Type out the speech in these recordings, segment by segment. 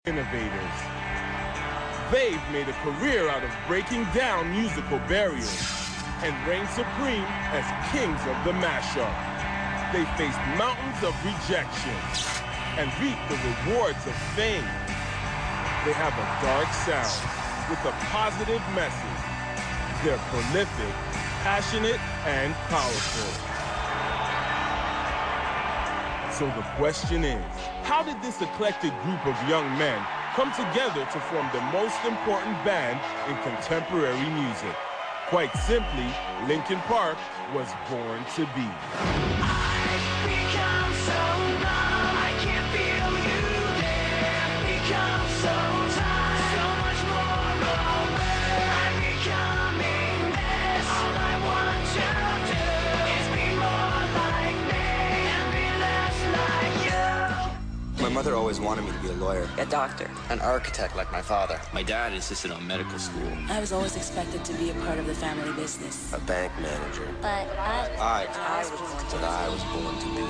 innovators. They've made a career out of breaking down musical barriers and reign supreme as kings of the mashup. They faced mountains of rejection and reaped the rewards of fame. They have a dark sound with a positive message. They're prolific, passionate, and powerful. So the question is, how did this eclectic group of young men come together to form the most important band in contemporary music? Quite simply, Linkin Park was born to be. I've become so numb, I can't feel you there. I've become so tired, so much more aware. I'm becoming this. All I want to do is be more like me and be less like you. My mother always wanted me to be a lawyer, A doctor. an architect like my father, My dad insisted on medical school. I was always expected to be a part of the family business. a bank manager. But I was born to be.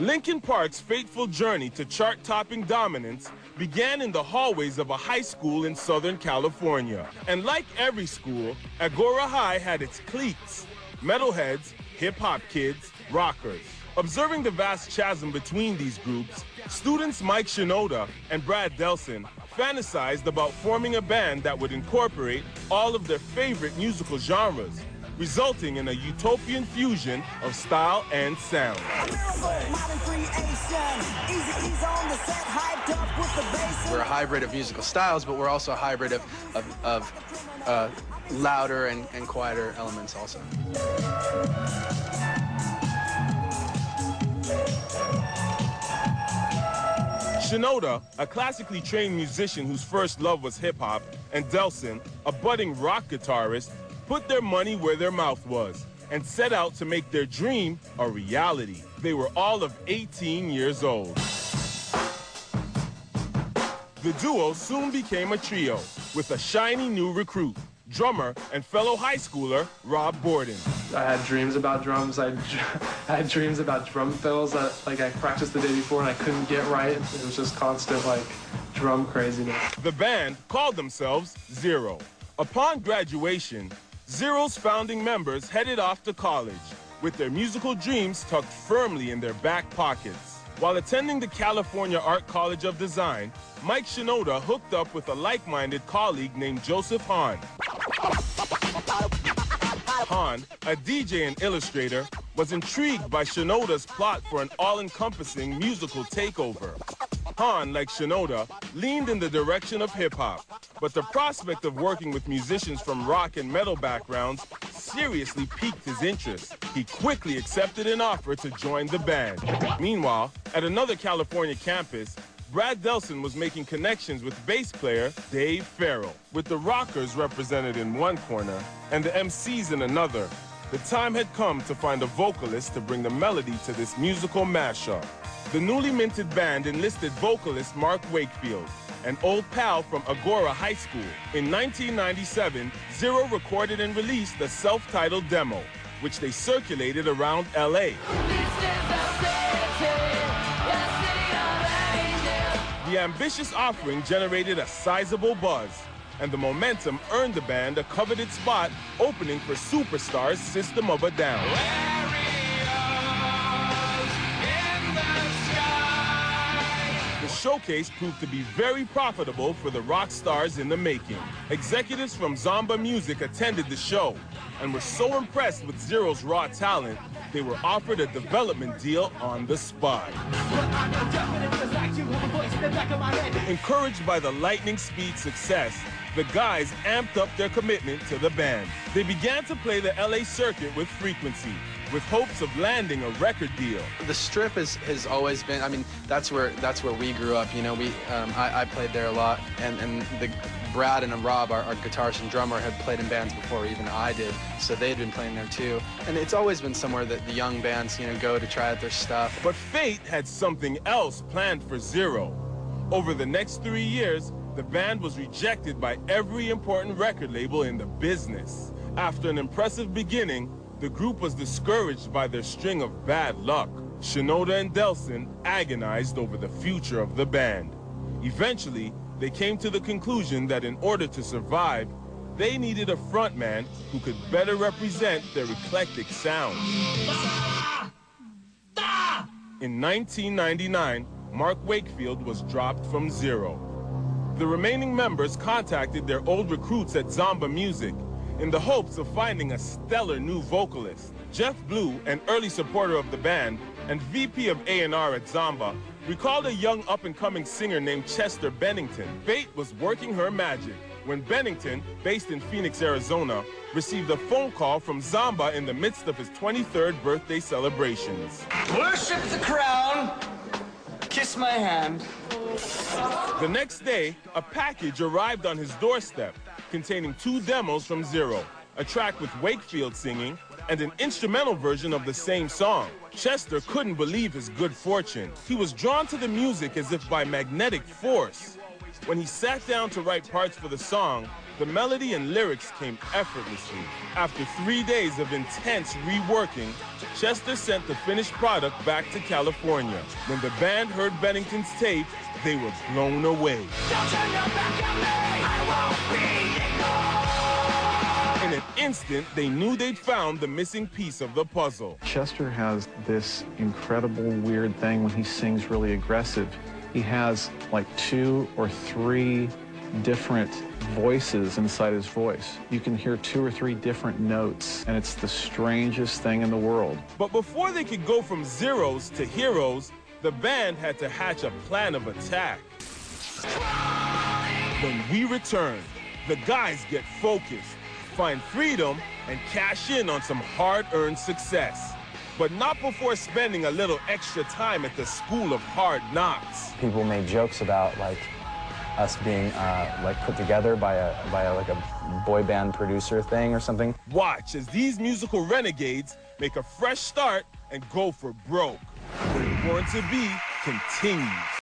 Linkin Park's fateful journey to chart-topping dominance began in the hallways of a high school in Southern California. And like every school, Agora High had its cliques: metalheads, hip-hop kids, rockers. Observing the vast chasm between these groups, students Mike Shinoda and Brad Delson fantasized about forming a band that would incorporate all of their favorite musical genres, resulting in a utopian fusion of style and sound. We're a hybrid of musical styles, but we're also a hybrid of louder and quieter elements also. Shinoda, a classically trained musician whose first love was hip-hop, and Delson, a budding rock guitarist, put their money where their mouth was and set out to make their dream a reality. They were all of 18 years old. The duo soon became a trio with a shiny new recruit, drummer and fellow high schooler Rob Borden. I had dreams about drums. I had dreams about drum fills that I practiced the day before and I couldn't get right. It was just constant drum craziness. The band called themselves Zero. Upon graduation, Zero's founding members headed off to college with their musical dreams tucked firmly in their back pockets. While attending the California Art College of Design, Mike Shinoda hooked up with a like-minded colleague named Joseph Hahn. Hahn, a DJ and illustrator, was intrigued by Shinoda's plot for an all-encompassing musical takeover. Hahn, like Shinoda, leaned in the direction of hip-hop, but the prospect of working with musicians from rock and metal backgrounds seriously piqued his interest. He quickly accepted an offer to join the band. Meanwhile, at another California campus, Brad Delson was making connections with bass player Dave Farrell. With the rockers represented in one corner and the MCs in another, the time had come to find a vocalist to bring the melody to this musical mashup. The newly minted band enlisted vocalist Mark Wakefield, an old pal from Agora High School. In 1997, Zero recorded and released a self-titled demo, which they circulated around LA. The ambitious offering generated a sizable buzz, and the momentum earned the band a coveted spot opening for superstars System of a Down. The showcase proved to be very profitable for the rock stars in the making. Executives from Zomba Music attended the show and were so impressed with Zero's raw talent, they were offered a development deal on the spot. Encouraged by the lightning speed success, the guys amped up their commitment to the band. They began to play the LA circuit with frequency, with hopes of landing a record deal. The Strip has always been, I mean, that's where we grew up. You know, I played there a lot, and Brad and Rob, our guitarist and drummer, had played in bands before even I did, so they'd been playing there too. And it's always been somewhere that the young bands, go to try out their stuff. But fate had something else planned for Zero. Over the next 3 years, the band was rejected by every important record label in the business. After an impressive beginning, the group was discouraged by their string of bad luck. Shinoda and Delson agonized over the future of the band. Eventually, they came to the conclusion that in order to survive, they needed a frontman who could better represent their eclectic sound. In 1999, Mark Wakefield was dropped from Zero. The remaining members contacted their old recruits at Zomba Music in the hopes of finding a stellar new vocalist. Jeff Blue, an early supporter of the band and VP of A&R at Zomba, recalled a young up-and-coming singer named Chester Bennington. Fate was working her magic when Bennington, based in Phoenix, Arizona, received a phone call from Zomba in the midst of his 23rd birthday celebrations. Worship the crown, kiss my hand. The next day, a package arrived on his doorstep containing 2 demos from Zero, a track with Wakefield singing and an instrumental version of the same song. Chester couldn't believe his good fortune. He was drawn to the music as if by magnetic force. When he sat down to write parts for the song, the melody and lyrics came effortlessly. After 3 days of intense reworking, Chester sent the finished product back to California. When the band heard Bennington's tape, they were blown away. Don't turn your back on me, I won't be ignored. In an instant, they knew they'd found the missing piece of the puzzle. Chester has this incredible weird thing when he sings really aggressive. He has like 2 or 3 different voices inside his voice. You can hear 2 or 3 different notes, and it's the strangest thing in the world. But before they could go from zeros to heroes, the band had to hatch a plan of attack. When we return, the guys get focused, find freedom, and cash in on some hard-earned success. But not before spending a little extra time at the School of Hard Knocks. People made jokes about like us being put together by a boy band producer thing or something. Watch as these musical renegades make a fresh start and go for broke. Born to Be continues.